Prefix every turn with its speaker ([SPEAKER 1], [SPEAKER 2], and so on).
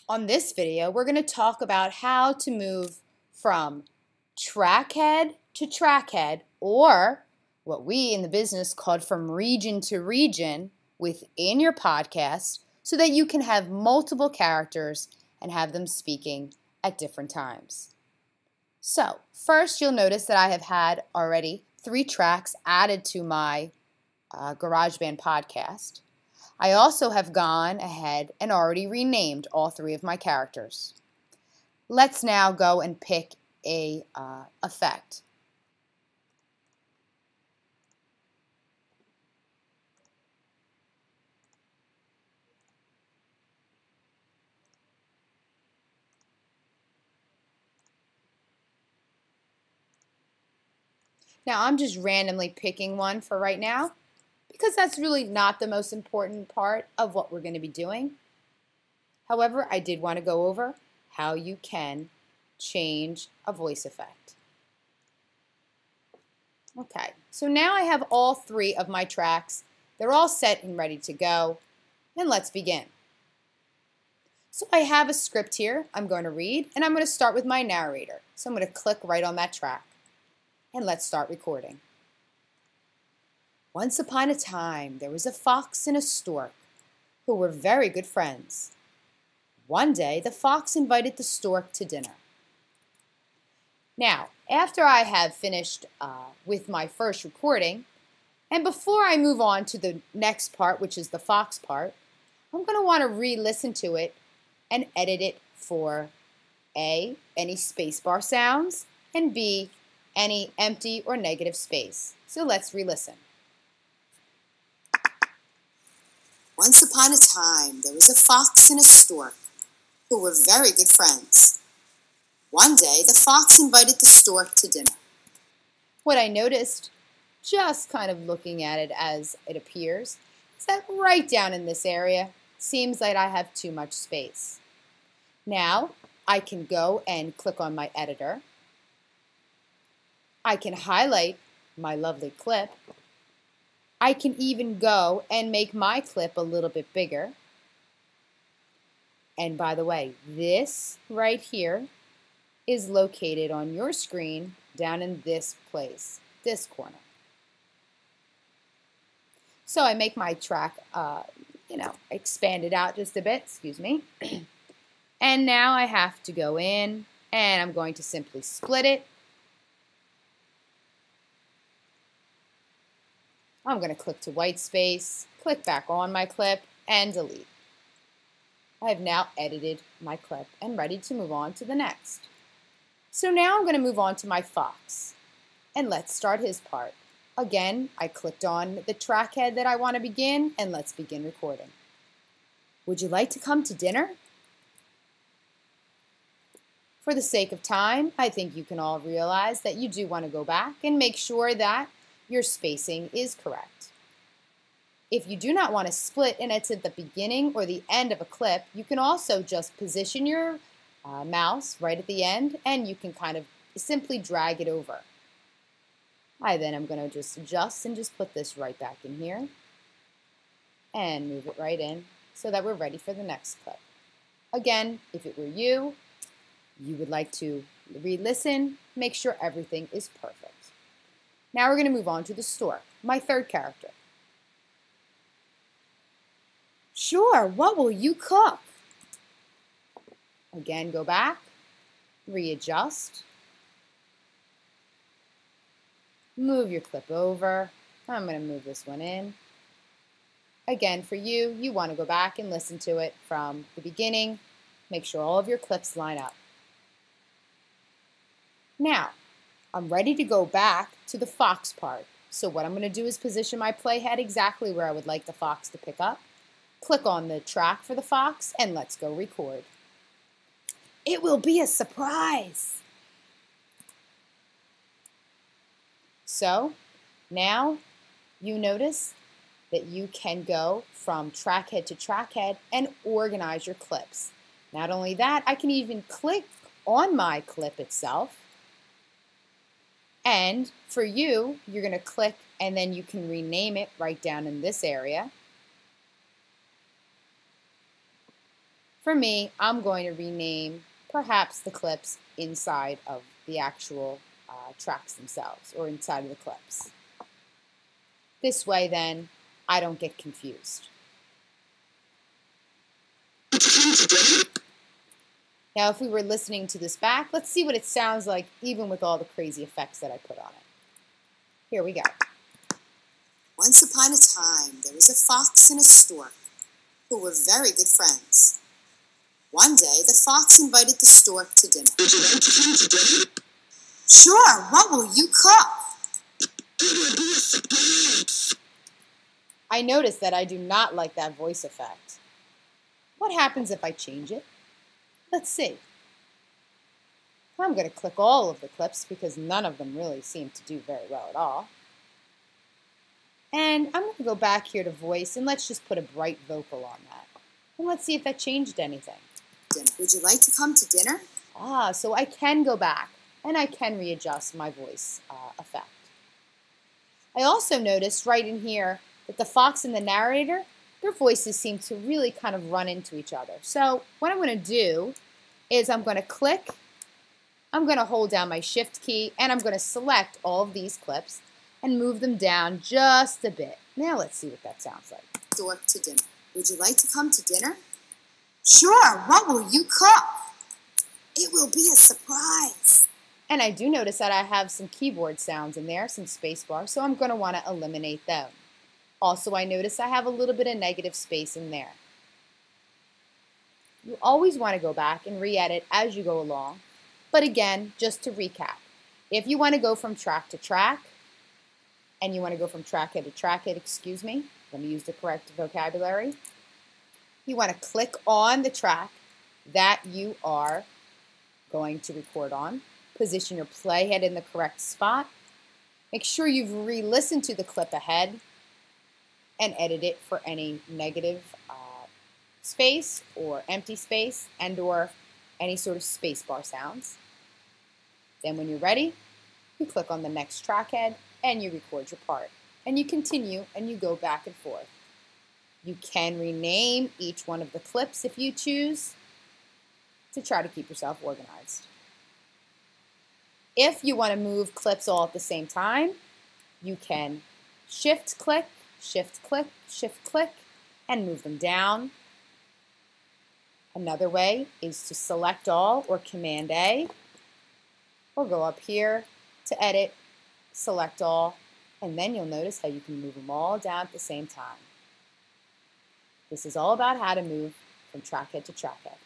[SPEAKER 1] On this video, we're going to talk about how to move from trackhead to trackhead, or what we in the business called from region to region within your podcast, so that you can have multiple characters and have them speaking at different times. So, first you'll notice that I have had already 3 tracks added to my GarageBand podcast. I also have gone ahead and already renamed all 3 of my characters. Let's now go and pick a effect. Now I'm just randomly picking one for right now, because that's really not the most important part of what we're going to be doing. However, I did want to go over how you can change a voice effect. Okay, so now I have all 3 of my tracks. They're all set and ready to go, and let's begin. So I have a script here I'm going to read, and I'm going to start with my narrator. So I'm going to click right on that track, and let's start recording. Once upon a time, there was a fox and a stork who were very good friends. One day, the fox invited the stork to dinner. Now, after I have finished with my first recording, and before I move on to the next part, which is the fox part, I'm going to want to re-listen to it and edit it for A, any spacebar sounds, and B, any empty or negative space. So let's re-listen. Once upon a time, there was a fox and a stork who were very good friends. One day, the fox invited the stork to dinner. What I noticed, just kind of looking at it as it appears, is that right down in this area, seems like I have too much space. Now, I can go and click on my editor. I can highlight my lovely clip. I can even go and make my clip a little bit bigger. And by the way, this right here is located on your screen down in this place, this corner. So I make my track, expand it out just a bit, excuse me. And now I have to go in and I'm going to simply split it. I'm going to click to white space, click back on my clip, and delete. I have now edited my clip and ready to move on to the next. So now I'm going to move on to my fox, and let's start his part. Again, I clicked on the trackhead that I want to begin, and let's begin recording. Would you like to come to dinner? For the sake of time, I think you can all realize that you do want to go back and make sure that your spacing is correct. If you do not want to split and it's at the beginning or the end of a clip, you can also just position your mouse right at the end and you can kind of simply drag it over. Then I'm going to just adjust and just put this right back in here and move it right in so that we're ready for the next clip. Again, if it were you would like to re-listen, make sure everything is perfect. Now we're going to move on to the stork, my third character. Sure, what will you cook? Again, go back, readjust, move your clip over. I'm going to move this one in. Again, for you, you want to go back and listen to it from the beginning. Make sure all of your clips line up. Now, I'm ready to go back to the fox part. So what I'm going to do is position my playhead exactly where I would like the fox to pick up. Click on the track for the fox and let's go record. It will be a surprise. So now you notice that you can go from trackhead to trackhead and organize your clips. Not only that, I can even click on my clip itself. And for you, you're going to click and then you can rename it right down in this area. For me, I'm going to rename perhaps the clips inside of the actual tracks themselves, or inside of the clips. This way, then, I don't get confused. Now, if we were listening to this back, let's see what it sounds like even with all the crazy effects that I put on it. Here we go.
[SPEAKER 2] Once upon a time, there was a fox and a stork who were very good friends. One day, the fox invited the stork to dinner. Would you like to come to dinner? Sure, what will you cook? It will be a surprise.
[SPEAKER 1] I notice that I do not like that voice effect. What happens if I change it? Let's see. I'm going to click all of the clips because none of them really seem to do very well at all. And I'm going to go back here to voice and let's just put a bright vocal on that. And let's see if that changed anything.
[SPEAKER 2] Would you like to come to dinner?
[SPEAKER 1] So I can go back and I can readjust my voice effect. I also noticed right in here that the fox and the narrator, their voices seem to really kind of run into each other. So what I'm going to do is I'm going to click, I'm going to hold down my shift key, and I'm going to select all of these clips and move them down just a bit. Now let's see what that sounds like.
[SPEAKER 2] Stork to dinner. Would you like to come to dinner? Sure, what will you cook? It will be a surprise.
[SPEAKER 1] And I do notice that I have some keyboard sounds in there, some spacebar, so I'm going to want to eliminate them. Also, I notice I have a little bit of negative space in there. You always want to go back and re-edit as you go along. But again, just to recap, if you want to go from track to track, and you want to go from trackhead to trackhead, let me use the correct vocabulary. You want to click on the track that you are going to record on. Position your playhead in the correct spot. Make sure you've re-listened to the clip ahead and edit it for any negative space or empty space and or any sort of spacebar sounds. Then when you're ready, you click on the next trackhead and you record your part. And you continue and you go back and forth. You can rename each one of the clips if you choose to try to keep yourself organized. If you want to move clips all at the same time, you can shift click, shift click, shift click, and move them down. Another way is to select all or Command A, or go up here to edit, select all, and then you'll notice how you can move them all down at the same time. This is all about how to move from trackhead to trackhead.